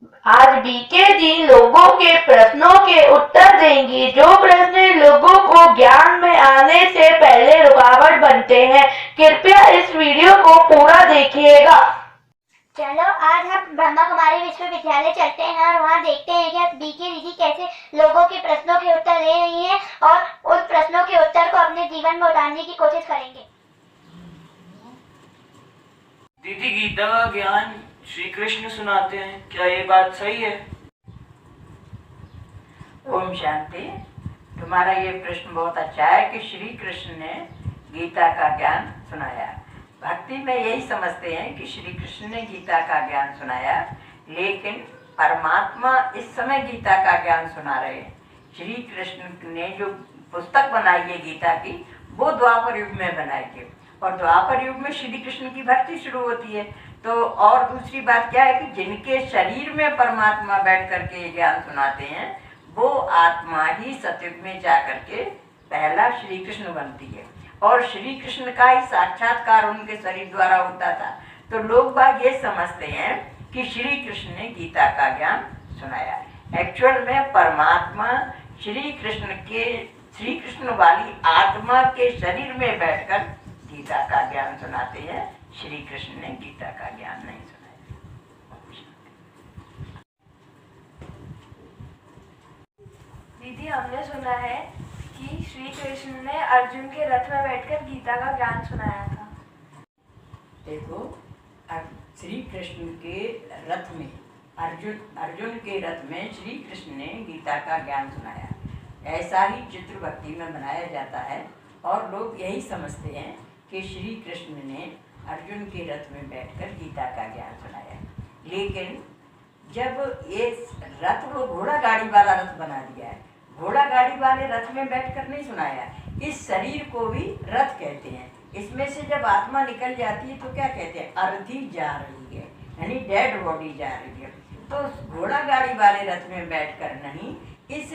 आज बीके दी लोगों के प्रश्नों के उत्तर देंगी, जो प्रश्न लोगों को ज्ञान में आने से पहले रुकावट बनते हैं। कृपया इस वीडियो को पूरा देखिएगा। चलो आज हम ब्रह्मा कुमारी विश्वविद्यालय चलते हैं और वहाँ देखते हैं कि बीके दीदी कैसे लोगों के प्रश्नों के उत्तर दे रही हैं और उन प्रश्नों के उत्तर को अपने जीवन में उतारने की कोशिश करेंगे। दीदी गीता का ज्ञान श्री कृष्ण सुनाते हैं, क्या ये बात सही है? ओम शांति। तुम्हारा ये प्रश्न बहुत अच्छा है कि श्री कृष्ण ने गीता का ज्ञान सुनाया। भक्ति में यही समझते हैं कि श्री कृष्ण ने गीता का ज्ञान सुनाया, लेकिन परमात्मा इस समय गीता का ज्ञान सुना रहे हैं। श्री कृष्ण ने जो पुस्तक बनाई है गीता की, वो द्वापर युग में बनाई है और द्वापर युग में श्री कृष्ण की भक्ति शुरू होती है। तो और दूसरी बात क्या है कि जिनके शरीर में परमात्मा बैठ करके ये ज्ञान सुनाते हैं, वो आत्मा ही सतयुग में जा करके पहला श्री कृष्ण बनती है और श्री कृष्ण का ही साक्षात्कार उनके शरीर द्वारा होता था। तो लोग बाग ये समझते हैं कि श्री कृष्ण ने गीता का ज्ञान सुनाया। एक्चुअल में परमात्मा श्री कृष्ण वाली आत्मा के शरीर में बैठकर गीता का ज्ञान सुनाते हैं। श्री कृष्ण ने गीता का ज्ञान नहीं सुनाया। दीदी, हमने सुना है कि श्री कृष्ण ने अर्जुन के रथ में बैठकर गीता का ज्ञान सुनाया था। देखो, श्री कृष्ण के रथ में अर्जुन के रथ में श्री कृष्ण ने गीता का ज्ञान सुनाया। ऐसा ही चित्र भक्ति में बनाया जाता है और लोग यही समझते हैं कि श्री कृष्ण ने अर्जुन के रथ में बैठकर गीता का ज्ञान सुनाया। लेकिन जब ये रथ वो घोड़ा गाड़ी वाला रथ बना दिया है, घोड़ा गाड़ी वाले रथ में बैठकर नहीं सुनाया। इस शरीर को भी रथ कहते हैं। इसमें से जब आत्मा निकल जाती है तो क्या कहते हैं? अर्थी जा रही है, यानी डेड बॉडी जा रही है। तो घोड़ा गाड़ी वाले रथ में बैठकर नहीं, इस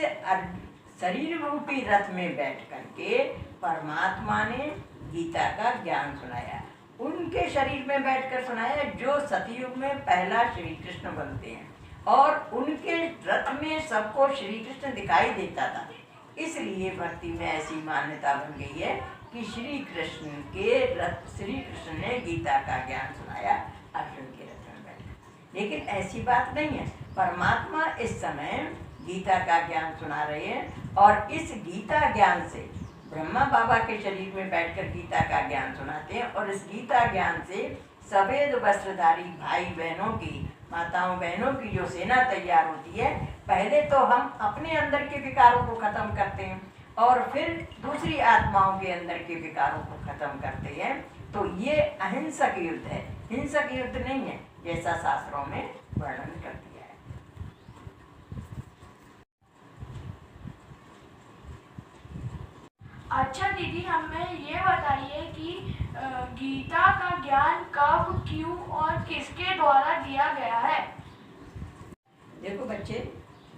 शरीर रूपी रथ में बैठ करके परमात्मा ने गीता का ज्ञान सुनाया। उनके शरीर में बैठकर सुनाया जो सतयुग में पहला श्री कृष्ण बनते हैं और उनके रथ में सबको श्री कृष्ण दिखाई देता था। इसलिए भक्ति में ऐसी मान्यता बन गई है कि श्री कृष्ण ने गीता का ज्ञान सुनाया अर्जुन के रथ में बैठकर। लेकिन ऐसी बात नहीं है। परमात्मा इस समय गीता का ज्ञान सुना रहे हैं और इस गीता ज्ञान से ब्रह्मा बाबा के शरीर में बैठकर गीता का ज्ञान सुनाते हैं और इस गीता ज्ञान से सफेद वस्त्रधारी भाई बहनों की, माताओं बहनों की जो सेना तैयार होती है, पहले तो हम अपने अंदर के विकारों को खत्म करते हैं और फिर दूसरी आत्माओं के अंदर के विकारों को खत्म करते हैं। तो ये अहिंसक युद्ध है, हिंसक युद्ध नहीं है, जैसा शास्त्रों में वर्णन कर दिया है। अच्छा दीदी, हमें ये बताइए कि गीता का ज्ञान कब, क्यों और किसके द्वारा दिया गया है? देखो बच्चे,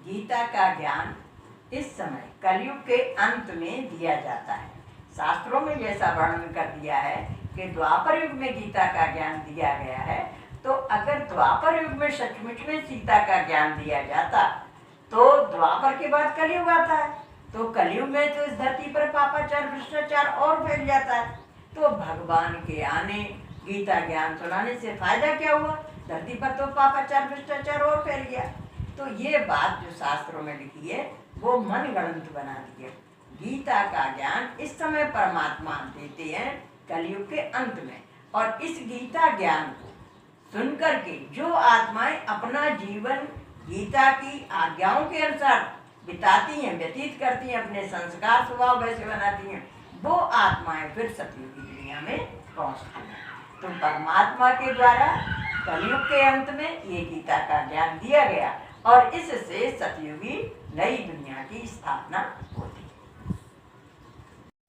गीता का ज्ञान इस समय कलयुग के अंत में दिया जाता है। शास्त्रों में जैसा वर्णन कर दिया है कि द्वापर युग में गीता का ज्ञान दिया गया है, तो अगर द्वापर युग में सचमुच में गीता का ज्ञान दिया जाता तो द्वापर के बाद कलयुग आता है। तो कलयुग में तो इस धरती पर पापाचार भ्रष्टाचार और फैल जाता है। तो भगवान के आने, गीता ज्ञान सुनाने से फायदा क्या हुआ? धरती पर तो पापाचार भ्रष्टाचार और फैल गया। तो ये बात जो शास्त्रों में लिखी है वो मनगढ़ंत बना दी है। गीता का ज्ञान इस समय परमात्मा देते हैं कलयुग के अंत में, और इस गीता ज्ञान को सुनकर के जो आत्माएं अपना जीवन गीता की आज्ञाओं के अनुसार बिताती हैं, व्यतीत करती हैं, अपने संस्कार स्वभाव वैसे बनाती हैं, वो आत्माएं फिर सतयुगी दुनिया में पहुंचती हैं। तो परमात्मा के द्वारा कलयुग के अंत में ये गीता का ज्ञान दिया गया और इससे सतयुगी नई दुनिया की स्थापना होती है।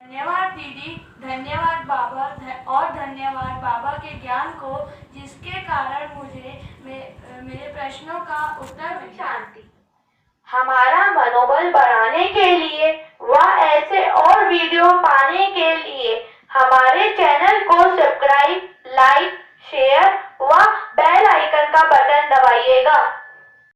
धन्यवाद दीदी, धन्यवाद बाबा और धन्यवाद बाबा के ज्ञान को, जिसके कारण मुझे मेरे प्रश्नों का उत्तर मिला। शांति। हमारा मनोबल बढ़ाने के लिए व ऐसे और वीडियो पाने के लिए हमारे चैनल को सब्सक्राइब, लाइक, शेयर व बेल आइकन का बटन दबाइएगा।